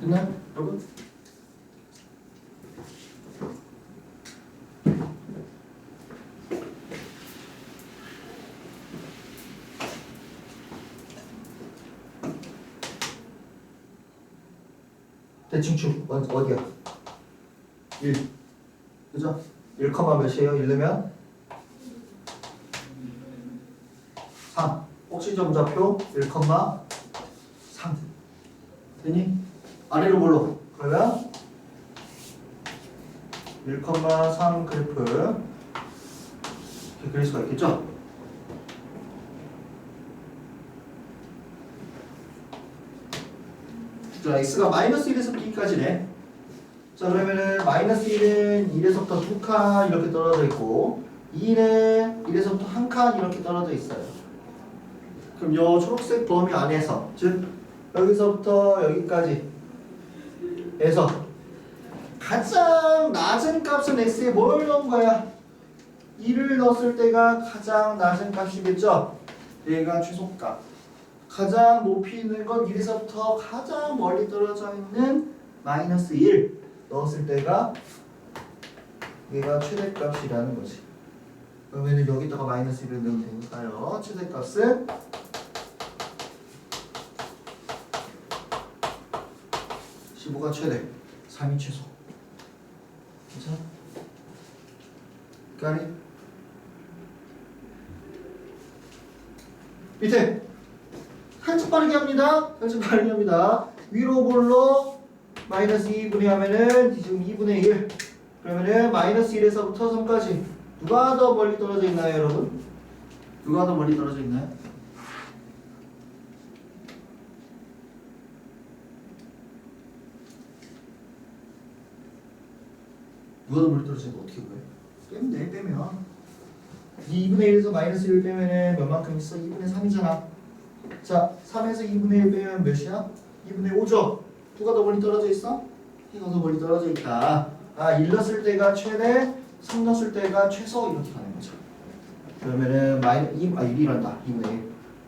됐나요, 여러분? 대칭축 어디야? 1 그죠? 1, 몇이에요? 1 넣으면 3 꼭지점좌표 1, 3 되니? 아래로 뭘로? 그러면 1,3 그래프 이렇게 그릴 수가 있겠죠? 자, x가 마이너스 1에서 b까지네. 자, 그러면은 마이너스 1은 1에서부터 2칸 이렇게 떨어져 있고 2는 1에서부터 1칸 이렇게 떨어져 있어요. 그럼 요 초록색 범위 안에서, 즉 여기서부터 여기까지 에서 가장 낮은 값은 x에 뭘 넣은 거야? 2를 넣었을 때가 가장 낮은 값이겠죠? 얘가 최소값. 가장 높이 있는 건 1에서부터 가장 멀리 떨어져 있는 마이너스 1 넣었을 때가 얘가 최대값이라는 거지. 그러면 여기다가 마이너스 1을 넣으면 되니까요. 최대값은 15가 최대, 3이 최소. 그렇죠? 까리? 밑에 살짝 빠르게 합니다. 살짝 빠르게 합니다. 위로 볼로 마이너스 2분의 하면은 지금 2분의 1. 그러면은 마이너스 1에서부터 3까지 누가 더 멀리 떨어져 있나요, 여러분? 누가 더 멀리 떨어져 있나요? 누가 더 멀리 떨어지니까 어떻게 보여요? 빼면 돼, 빼면. 이 2분의 1에서 마이너스 1 빼면은 몇만큼 있어? 2분의 3이잖아. 자, 3에서 2분의 1 빼면 몇이야? 2분의 5죠? 누가 더 멀리 떨어져 있어? 얘가 더 멀리 떨어져 있다. 아, 1 넣었을 때가 최대, 3 넣었을 때가 최소 이렇게 가는 거죠. 그러면은 1이란다. 2분의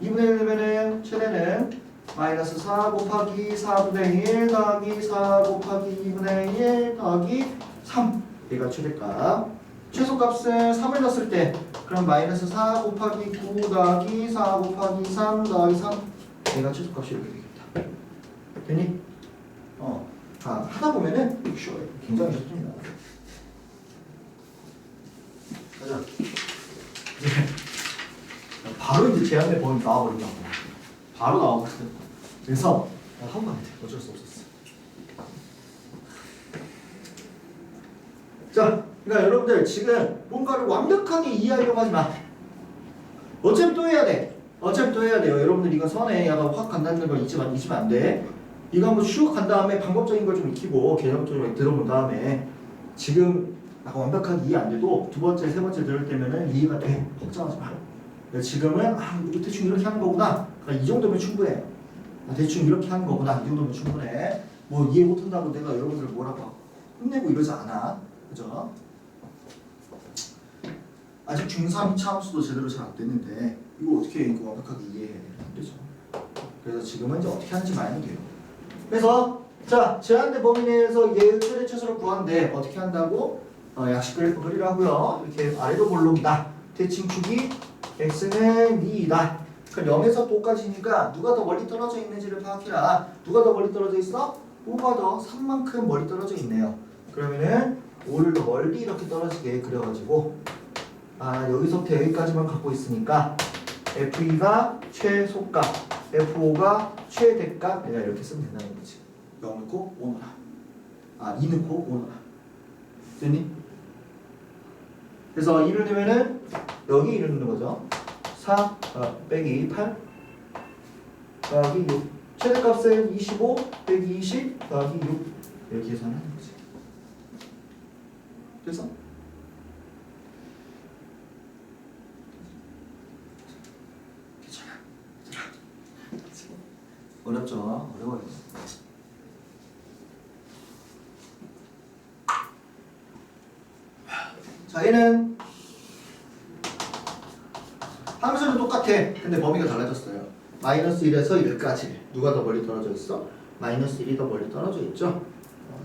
1. 2분의 1 되면은 최대는 마이너스 4 곱하기 4분의 1 더하기 4 곱하기 2분의 1 더하기 3. 얘가 최대값. 최소값은 3을 넣었을 때 그럼 마이너스 4 곱하기 9 더하기 4 곱하기 3 더하기 3. 얘가 최소값이 이렇게 되겠다. 되니? 하다 보면은 쉬워요. 굉장히 쉽습니다. 가자. 바로 이제 제한된 범위 나와버린다고. 바로 나와버렸어. 그래서 하고 가야 돼. 어쩔 수 없었어. 자, 그러니까 여러분들 지금 뭔가를 완벽하게 이해하려고 하지 마. 어차피 또 해야 돼. 어차피 또 해야 돼요. 여러분들 이거 선에 약간 확 간다는 거 잊으면 안 돼. 이거 한번 쭉 간 다음에 방법적인 걸 좀 익히고 개념적으로 들어본 다음에 지금 약간 완벽하게 이해 안 돼도 두 번째, 세 번째 들을 때면은 이해가 돼. 걱정하지 마. 지금은 이거 대충 이렇게 하는 거구나. 그러니까 이 정도면 충분해. 대충 이렇게 하는 거구나. 이 정도면 충분해. 뭐 이해 못한다고 내가 여러분들 뭐라고 혼내고 이러지 않아. 그죠? 아직 중3 이차 함수도 제대로 잘 안 됐는데 이거 어떻게 이거 완벽하게 이해해야 되죠? 그래서 지금은 이제 어떻게 하는지 말면 돼요. 그래서 자 제한된 범위 내에서 얘의 최대치수를 구하는데 어떻게 한다고? 약식 그래프 그리라고요. 이렇게 아래로 볼록이다. 대칭축이 x는 2이다. 그럼 0에서 또까지니까 누가 더 멀리 떨어져 있는지를 파악해라. 누가 더 멀리 떨어져 있어? 5가 더 3만큼 멀리 떨어져 있네요. 그러면은 5를 더 멀리 이렇게 떨어지게 그려가지고 여기서부터 여기까지만 갖고 있으니까 F2가 최소값, F5가 최대값 내가 이렇게 쓰면 된다는 거지. 0 넣고 5 넣어라. 2 넣고 5 넣어라. 됐니? 그래서 2를 넣으면은 여기 2를 넣는 거죠. 4 빼기 8 더하기 6 최대값은 25 빼기 20 더하기 6 이렇게 계산하는 거지. 그래서 어렵죠? 어려워요. 자, 얘는 함수는 똑같아. 근데 범위가 달라졌어요. 마이너스 1에서 1까지. 누가 더 멀리 떨어져 있어? 마이너스 1이 더 멀리 떨어져 있죠?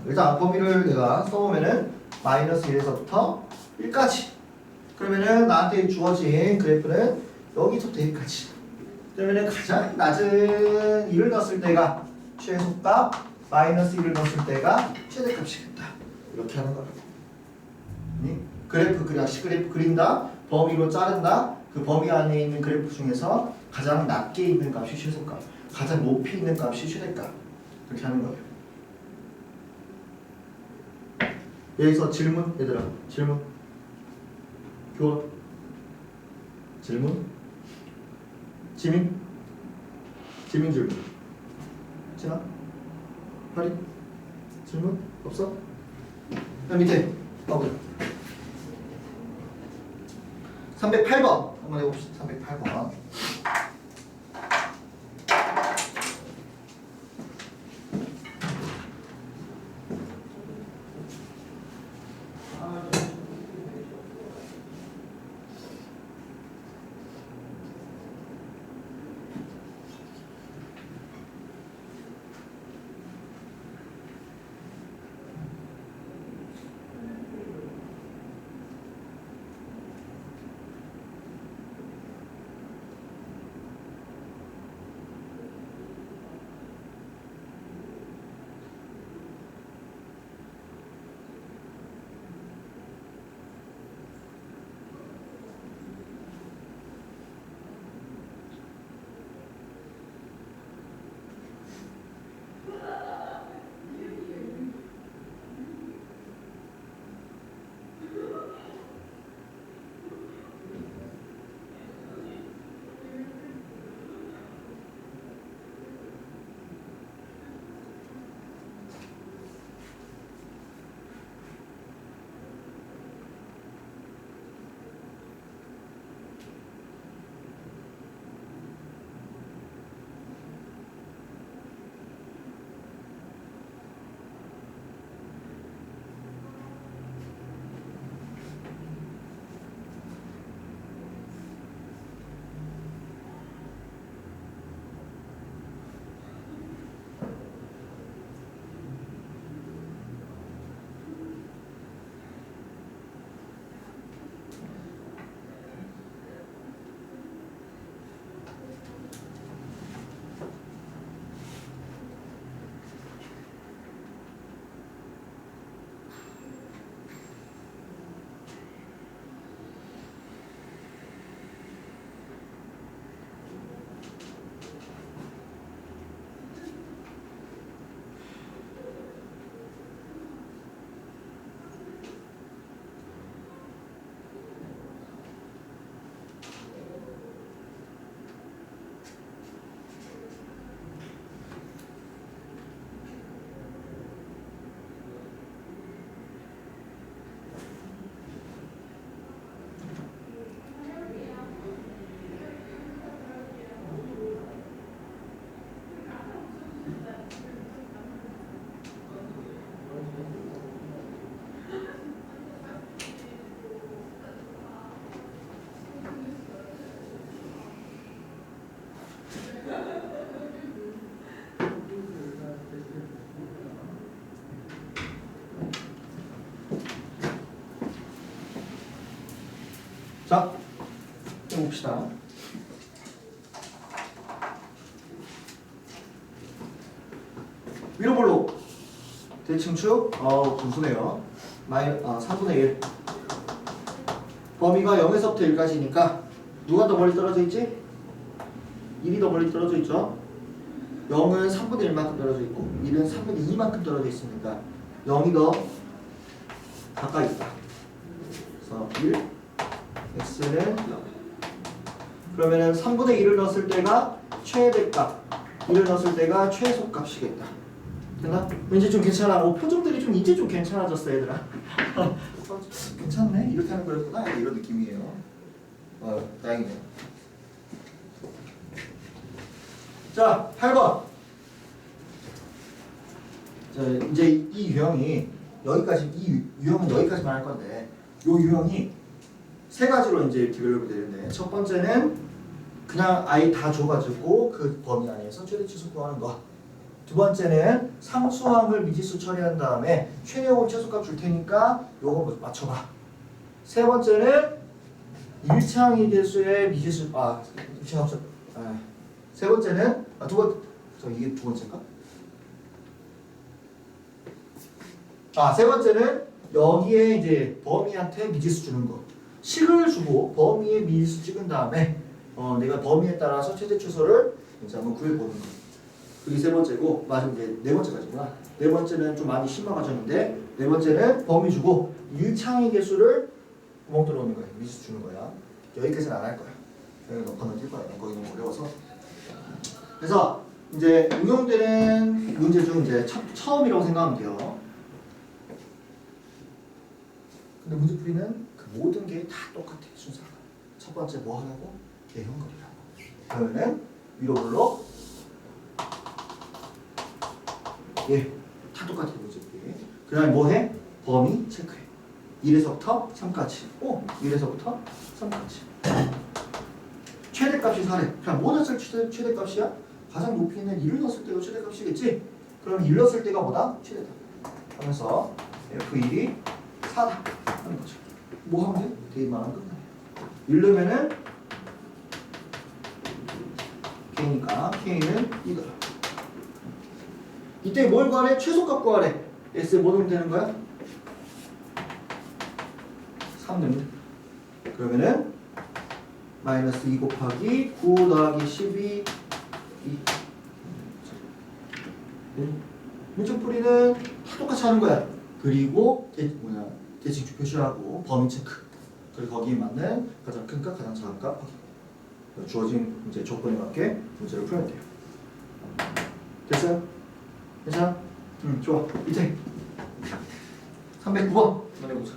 일단 범위를 내가 써보면은 마이너스 1에서부터 1까지. 그러면은 나한테 주어진 그래프는 여기서부터 여기까지. 그러면은 가장 낮은 1을 넣었을 때가 최소값, 마이너스 1을 넣었을 때가 최대값이겠다. 이렇게 하는 거라고. 그래프 약식 그래프 그린다. 범위로 자른다. 그 범위 안에 있는 그래프 중에서 가장 낮게 있는 값이 최소값, 가장 높이 있는 값이 최대값. 그렇게 하는 거예요. 여기서 질문, 얘들아. 질문. 교원. 질문. 지민. 지민 질문. 진아. 할인. 질문. 없어? 밑에. 봐보자. 308번. 한번 해봅시다. 308번. 자, 해봅시다. 위로 볼록 대칭축 분수네요. 3분의 1. 범위가 0에서부터 1까지니까 누가 더 멀리 떨어져 있지? 1이 더 멀리 떨어져 있죠. 0은 3분의 1만큼 떨어져 있고 1은 3분의 2만큼 떨어져 있으니까 0이 더 가까이 있다. 그래서 1, x는 0. 그러면은 3분의 1을 넣었을 때가 최대값, 1을 넣었을 때가 최소값이겠다. 됐나? 왠지 좀 괜찮아. 표정들이 좀 이제 좀 괜찮아졌어, 얘들아. 괜찮네. 이렇게 하는 거였구나. 이런 느낌이에요. 다행이네요. 자, 8번. 자, 이제 이 유형이 여기까지, 이 유형은 여기까지만 할 건데, 이 유형이 세 가지로 이제 디벨롭이 되는데, 첫 번째는 그냥 아예 다 줘가지고 그 범위 안에서 최대치수 구하는 거. 두 번째는 상수함을 미지수 처리한 다음에 최대값 최소값 줄 테니까 요거 맞춰봐. 세 번째는 일창이 개수의 미지수 세 번째는 이게 두 번째인가? 세 번째는 여기에 이제 범위한테 미지수 주는 거. 식을 주고 범위에 미지수 찍은 다음에 내가 범위에 따라서 최대 추소를 이제 한번 구해보는 거. 그게 세 번째고, 맞으면 이제 네 번째까지구나. 네 번째는 좀 많이 심화과정인데, 네 번째는 범위 주고 일창의 개수를 구멍 뚫어놓는 거야. 미지수 주는 거야. 여기까지는 안 할 거야. 여기 너 건너뛸 거야. 거기 너무 어려워서. 그래서 이제 응용되는 문제 중 이제 처음이라고 생각하면 돼요. 근데 문제풀이는 그 모든 게 다 똑같아, 순서가. 첫 번째 뭐 하라고? 개형거리라고. 그러면은 위로 불러. 다 똑같아, 문제풀이. 그 다음에 뭐 해? 범위 체크해. 1에서부터 3까지. 1에서부터 3까지. 최대값이 4래. 그냥 뭐 넣었을 최대값이야? 가장 높이는 1을 넣었을 때가 최대값이겠지? 그럼 1 넣었을 때가 뭐다? 최대값. 하면서 F1이 4다 하는 거죠. 뭐 하면 돼? 대입만 끝나요. 1 넣으면은 K니까 K는 이거야. 이때 뭘 구하래? 최소값 구하래. X에 뭐 넣으면 되는 거야? 3 넣으면 돼. 그러면은 마이너스 2 곱하기 9 더하기 12 문제풀이는 다 똑같이 하는 거야. 그리고 대칭축 표시하고 범위 체크. 그리고 거기에 맞는 가장 큰 값, 가장 작은 값 확인. 주어진 이제 조건에 맞게 문제를 풀면 돼요. 됐어요? 괜찮아? 좋아. 밑에 309번 한번 해보자.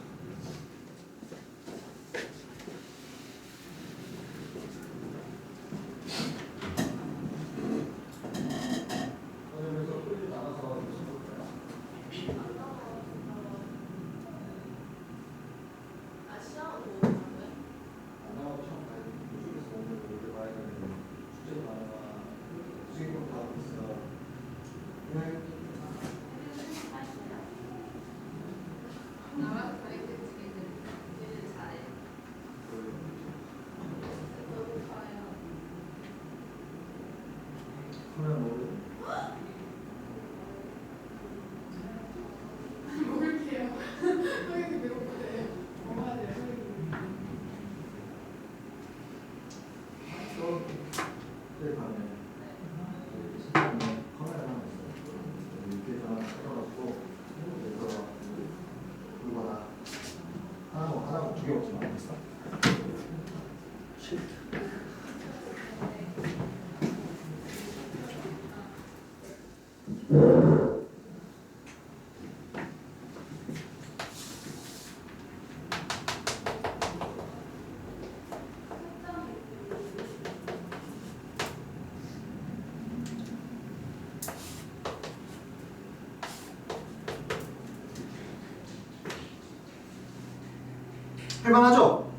할만하죠?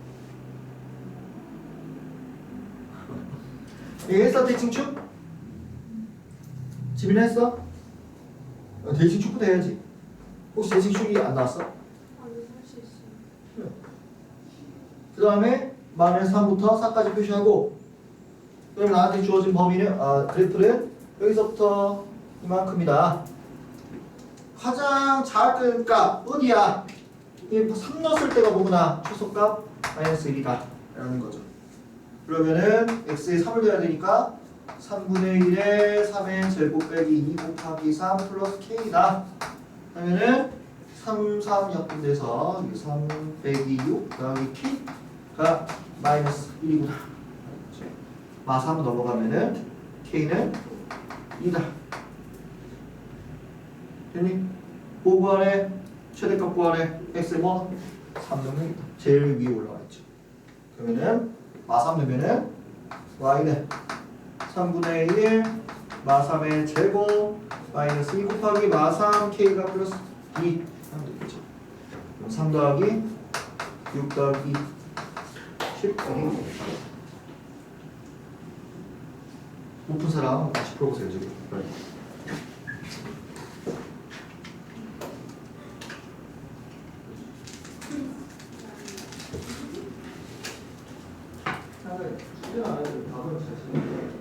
했어 대칭축? 집이나 했어? 대칭축부터 해야지. 혹시 대칭축이 안 나왔어? 아니, 할 수 있어요. 그 다음에 마이너스 3부터 4까지 표시하고 그럼 나한테 주어진 범위는 그래프는 여기서부터 이만큼이다. 가장 작은 값 어디야? 3 넣었을 때가 뭐구나? 최소값 마이너스 1이다 라는 거죠. 그러면은 x에 3을 넣어야 되니까 3분의 1에 3의 제곱 빼기 2 곱하기 3 플러스 k다. 그러면은 3, 3 약분돼서 3 빼기 6 더하기 k가 마이너스 1이구나. 마스 한번 넘어가면은 k는 2다. 됐니? 뭐 구하래? 최대값 구하래. x에 뭐? 3 넣으면 2다. 제일 위에 올라와 있죠. 그러면은 마 3 넣으면은 y는 3분의 1 마 3의 제곱 마이너스 2 곱하기 마 3 k가 플러스 2 하면 되겠죠. 그럼 3 더하기 6 더하기 10 더하기 못 푼 사람 같이 풀어보세요 지금. 주제 안 해도 답은 잘 쓰는데.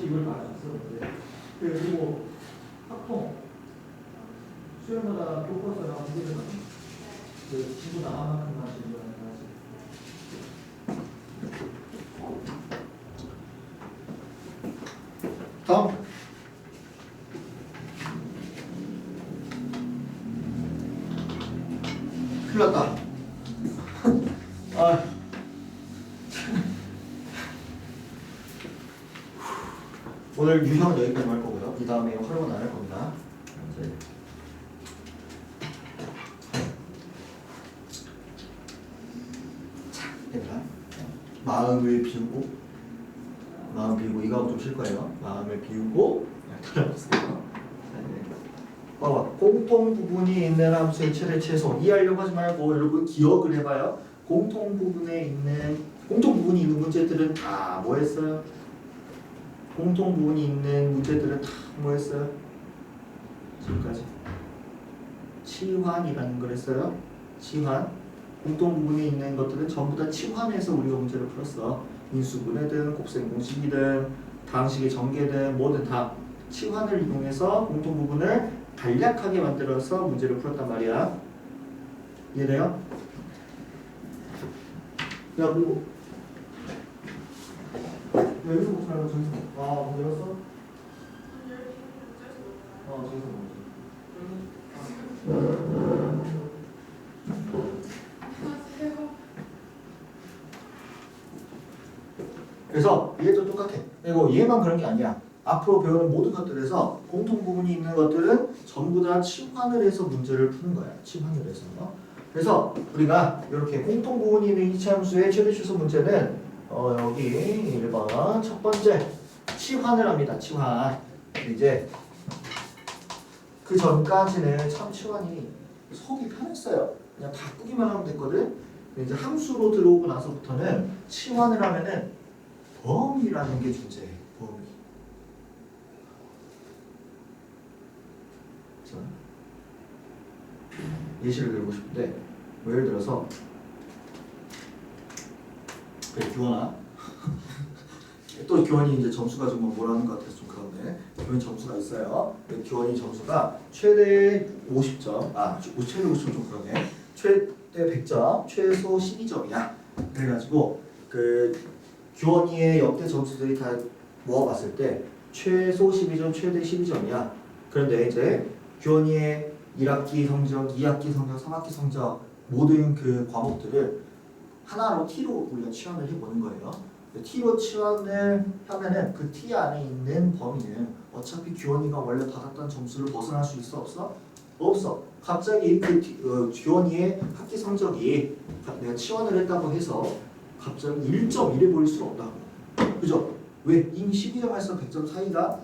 이걸 봐줬었는데 그리고 학통 수요마다 교과서랑 문제는 그 지구 나만큼 하시는 거랑 같이. 다음. 큰일 났다. 아. 오늘 유형은 여기까지 할 거고요. 이 다음에 활용은 안 할 겁니다. 자, 얘들아. 마음을 비우고, 마음 비우고, 이거 좀 쉴 거예요. 마음을 비우고, 돌아보세요. 봐봐. 공통 부분이 있는 함수의 최대 최소. 이해하려고 하지 말고, 여러분 기억을 해봐요. 공통 부분이 있는 문제들은 다 뭐 했어요? 공통 부분이 있는 문제들은 다 뭐 했어요? 지금까지 치환이라는 걸 했어요. 치환. 공통 부분이 있는 것들은 전부 다 치환해서 우리가 문제를 풀었어. 인수분해든 곱셈 공식이든 다항식의 전개든 뭐든 다 치환을 이용해서 공통 부분을 간략하게 만들어서 문제를 풀었단 말이야. 이해돼요? 야 그리고 여기서 보지 말고 저기서 문 열었어? 저기서 그래서 얘도 똑같아. 그리고 얘만 그런 게 아니야. 앞으로 배우는 모든 것들에서 공통 부분이 있는 것들은 전부 다 치환을 해서 문제를 푸는 거야. 치환을 해서. 그래서 우리가 이렇게 공통 부분이 있는 이차함수의 최대 최소 문제는 여기 1번 첫 번째 치환을 합니다. 치환. 이제 그 전까지는 참 치환이 속이 편했어요. 그냥 바꾸기만 하면 됐거든. 이제 함수로 들어오고 나서부터는 치환을 하면은 범위라는 게 존재해. 범위. 자, 예시를 들고 싶은데 뭐 예를 들어서 그래 규원아 또 규원이 이제 점수가 좀 뭐라는 것 같아서 좀 그런데 규원 점수가 있어요. 규원이 점수가 최대 50점 최대 50점 좀 그러네. 최대 100점 최소 12점이야. 그래가지고 그 규원이의 역대 점수들이 다 모아봤을 때 최소 12점 최대 12점이야. 그런데 이제 규원이의 1학기 성적, 2학기 성적, 3학기 성적 모든 그 과목들을 하나로 T로 우리가 치환을 해보는 거예요. T로 치환을 하면은 그 T 안에 있는 범위는 어차피 규원이가 원래 받았던 점수를 벗어날 수 있어 없어? 없어. 갑자기 그 규원이의 학기 성적이 내가 치환을 했다고 해서 갑자기 1.1에 보일 수는 없다고. 그죠? 왜? 이미 12점에서 100점 사이가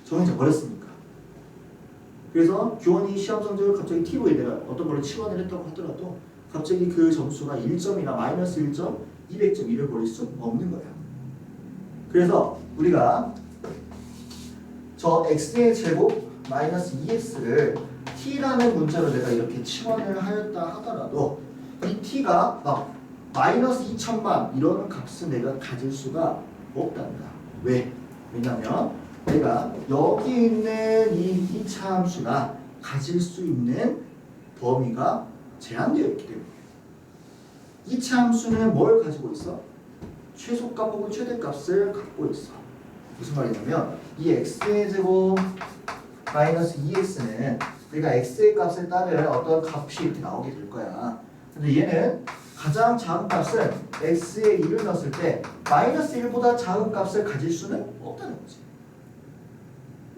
정해져 버렸으니까. 그래서 교원이 시험 성적을 갑자기 t로 얘들아 어떤 걸로 치환을 했다고 하더라도 갑자기 그 점수가 1점이나 마이너스 1점, 200점 잃어버릴 수 없는 거야. 그래서 우리가 저 x의 제곱 마이너스 2x를 t라는 문자로 내가 이렇게 치환을 하였다 하더라도 이 t가 막 마이너스 2천만 이런 값은 내가 가질 수가 없단다. 왜? 왜냐면 내가 여기 있는 이 이차함수가 가질 수 있는 범위가 제한되어 있기 때문에 이차함수는 뭘 가지고 있어? 최소값 혹은 최대값을 갖고 있어. 무슨 말이냐면 이 x의 제곱 마이너스 2x는 내가 x의 값에 따른 어떤 값이 이렇게 나오게 될 거야. 근데 얘는 가장 작은 값은 x에 1을 넣었을 때 마이너스 1보다 작은 값을 가질 수는 없다는 거지.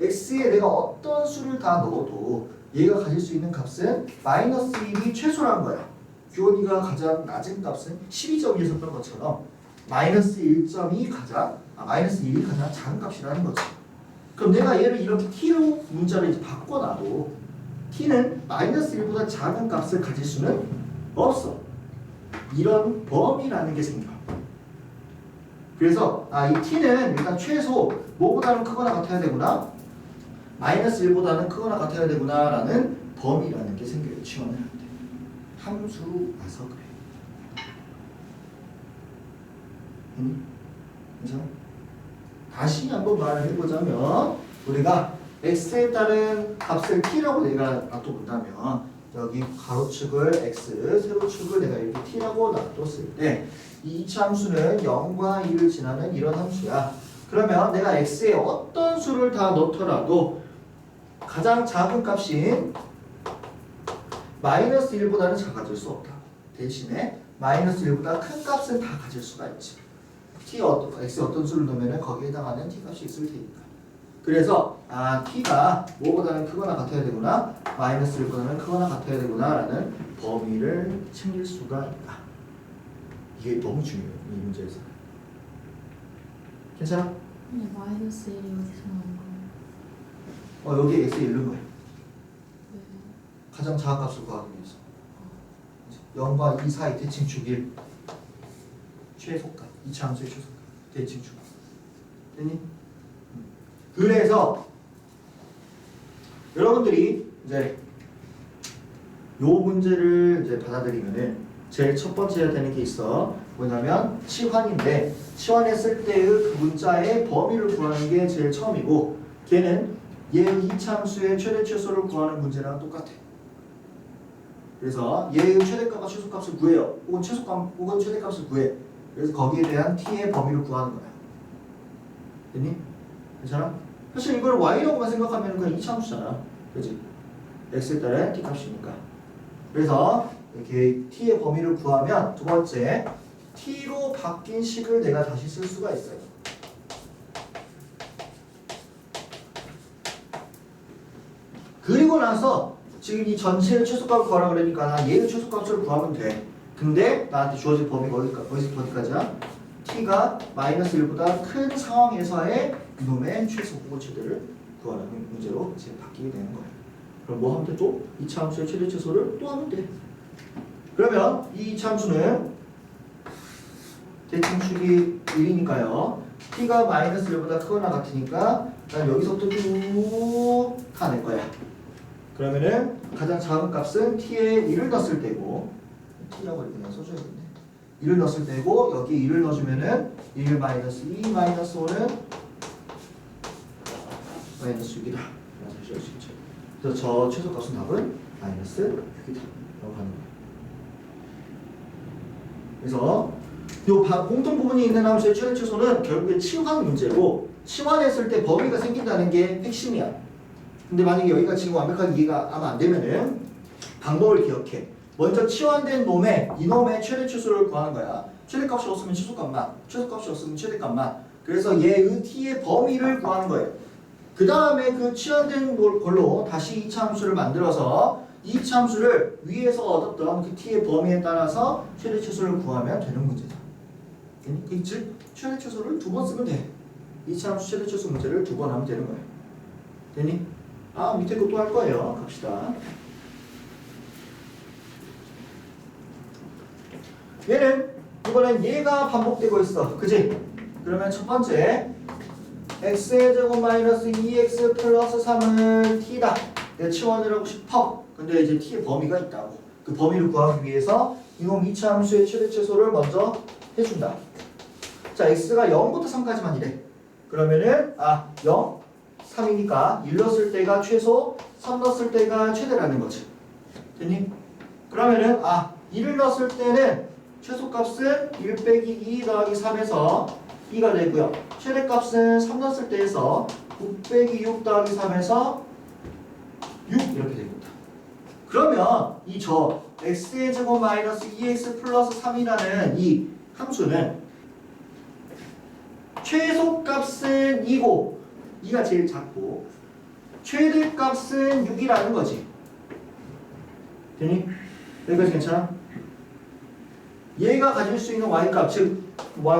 x에 내가 어떤 수를 다 넣어도 얘가 가질 수 있는 값은 마이너스 1이 최소라는 거야. 교원이가 가장 낮은 값은 12.1 썼던 것처럼 마이너스 1점이 마이너스 1이 가장 작은 값이라는 거지. 그럼 내가 얘를 이렇게 t로 문자를 이제 바꿔놔도 t는 마이너스 1보다 작은 값을 가질 수는 없어. 이런 범위라는 게 생겨. 그래서 이 t는 일단 최소 뭐보다는 크거나 같아야 되구나, 마이너스 1보다는 크거나 같아야 되구나 라는 범위라는 게 생겨요. 치환을 할 때. 함수로 와서 그래. 그죠? 다시 한번 말을 해보자면 우리가 x에 따른 값을 t라고 내가 놔둬본다면 여기 가로축을 x, 세로축을 내가 이렇게 t라고 놔뒀을 때 이 이차함수는 0과 2를 지나는 이런 함수야. 그러면 내가 x에 어떤 수를 다 넣더라도 가장 작은 값인 마이너스 1보다는 작아질 수 없다. 대신에 마이너스 1보다 큰 값은 다 가질 수가 있지. x에 어떤 수를 넣으면 거기에 해당하는 t값이 있을 테니까. 그래서 t가 뭐보다는 크거나 같아야 되구나, 마이너스 1보다는 크거나 같아야 되구나 라는 범위를 챙길 수가 있다. 이게 너무 중요해요. 이 문제에서. 괜찮아? 네, 마이너스 1이 어디서 나온 거예요? 여기에 x에 1는 거야. 네. 가장 작은 값을 구하기 위해서. 0과 2 사이 대칭축 1. 최소값. 이차함수의 최소값. 대칭축. 됐니? 그래서 여러분들이 이제 요 문제를 이제 받아들이면은 제일 첫 번째 해야 되는 게 있어. 뭐냐면 치환인데 치환했을 때의 그 문자의 범위를 구하는 게 제일 처음이고, 걔는 얘의 이차함수의 최대 최소를 구하는 문제랑 똑같아. 그래서 얘의 최대값과 최소값을 구해요. 혹은 최소값 혹은 최대값을 구해. 그래서 거기에 대한 t의 범위를 구하는 거야. 됐니? 괜찮아? 사실 이걸 y라고만 생각하면 그냥 이차함수잖아. 그치? x에 따른 t값이니까. 그래서 이렇게 t의 범위를 구하면 두 번째 t로 바뀐 식을 내가 다시 쓸 수가 있어요. 그리고 나서 지금 이 전체의 최소값을 구하라 그러니까 나 얘의 최소값을 구하면 돼. 근데 나한테 주어진 범위가 어디서 어디까지야? t가 마이너스 1보다 큰 상황에서의 이놈의 최소 혹은 최대를 구하라는 문제로 이제 바뀌게 되는 거예요. 그럼 뭐 하면 돼? 또 이차함수의 최대 최소를 또 하면 돼. 그러면 이 이차함수는 대칭축이 1이니까요. t가 마이너스 1보다 크거나 같으니까 난 여기서부터 쭉 가낼 거야. 그러면은 가장 작은 값은 t에 1을 넣었을 때고, t라고 이렇게 그냥 써줘야겠네. 1을 넣었을 때고, 여기 1을 넣어주면은 1 마이너스 2 마이너스 5는 마이너스 6이다. 다시 할 수 있죠. 그래서 저 최소값은 답은 마이너스 6이다. 라고 하는 거예요. 그래서 요 공통 부분이 있는 함수의 최대 최소는 결국에 치환 문제고, 치환했을 때 범위가 생긴다는 게 핵심이야. 근데 만약에 여기가 지금 완벽하게 이해가 아마 안 되면은 방법을 기억해. 먼저 치환된 이놈의 최대 최소를 구하는 거야. 최대값이 없으면 최소값만, 최소값이 없으면 최대값만. 그래서 얘의 t의 범위를 구하는 거예요. 그 다음에 그 치환된 걸로 다시 이차함수를 만들어서 이차함수를 위에서 얻었던 그 t의 범위에 따라서 최대 최소를 구하면 되는 문제다. 즉 최대 최소를 2번 쓰면 돼. 이차함수 최대 최소 문제를 2번 하면 되는 거야. 됐니? 아 밑에 것도 할 거예요. 갑시다. 얘는 이번엔 얘가 반복되고 있어. 그지? 그러면 첫 번째 x의 제곱 마이너스 2x 플러스 3은 t다. 내가 치환을 하고 싶어. 근데 이제 t의 범위가 있다고. 그 범위를 구하기 위해서 이놈 이치 함수의 최대 최소를 먼저 해준다. 자, x가 0부터 3까지만 이래. 그러면은 0, 3이니까 1 넣었을 때가 최소, 3 넣었을 때가 최대라는 거지. 됐니? 그러면은 1을 넣었을 때는 최소값은 1 빼기 2 더하기 3에서 2가 되고요. 최대값은 3 넣었을 때에서 9 빼기 6 더하기 3에서 6 이렇게 됩니다. 그러면 이 x의 제곱 마이너스 2x 플러스 3이라는 이 함수는 최소값은 2고 2가 제일 작고 최대값은 6이라는 거지. 되니? 여기까지 괜찮아? 얘가 가질 수 있는 y값, 즉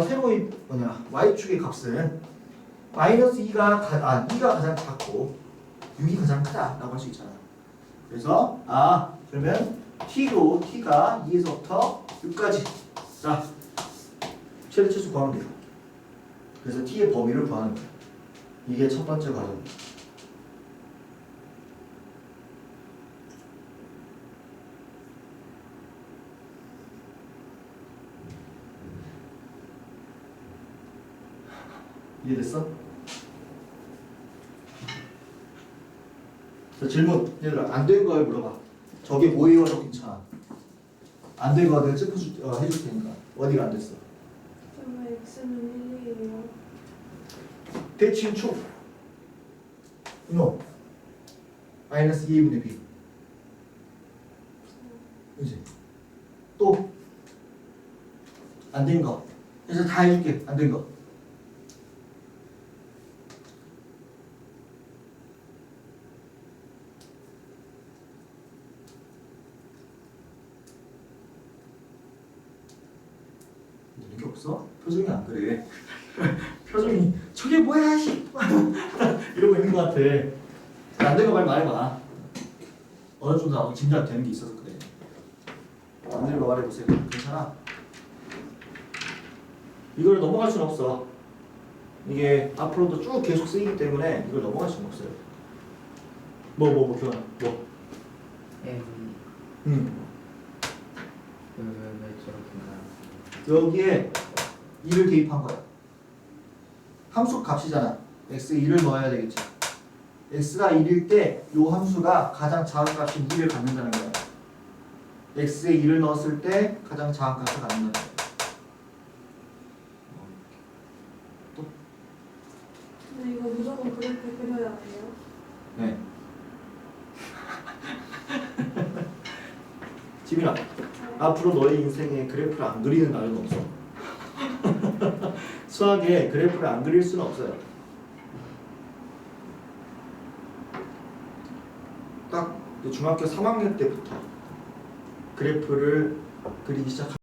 세로의 y축의 값은 마이너스 2가 가장 작고 6이 가장 크다라고 할 수 있잖아. 그래서 그러면 t로 t가 2에서부터 6까지 자 최대 최소 구하면 돼요. 그래서 t의 범위를 구하는 거예요. 이게 첫 번째 과정입니다. 이해됐어? 자, 질문. 얘들아, 안 된 걸 물어봐. 저게 뭐예요? 저 괜찮아. 안 된 거 내가 해줄 테니까. 어디가 안 됐어? 그러면 x는 1이에요. 대칭축. 이놈. 마이너스 2분의 b. 그지? 또. 안 된 거. 그래서 다 해줄게. 안 된 거. 이게 없어? 표정이 안 그래. 표정이 저게 뭐야 씨 이러고 있는 것 같아. 안 된 거 말해봐. 어느 정도 짐작되는 게 있어서 그래. 안 된 거 말해보세요. 괜찮아? 이걸 넘어갈 수는 없어. 이게 앞으로도 쭉 계속 쓰이기 때문에 이걸 넘어갈 수는 없어요. 교환 왜 저렇게 나요? 여기에 2를 대입한 거야. 함수 값이잖아. x에 2를 넣어야 되겠지. x가 1일 때 이 함수가 가장 작은 값인 2를 갖는다는 거야. x에 2를 넣었을 때 가장 작은 값을 갖는다는 거야. 또? 근데 이거 무조건 그래프 그려야 돼요? 네. 지민아, 앞으로 너의 인생에 그래프를 안 그리는 날은 없어. 수학에 그래프를 안 그릴 수는 없어요. 딱 중학교 3학년 때부터 그래프를 그리기 시작합니다.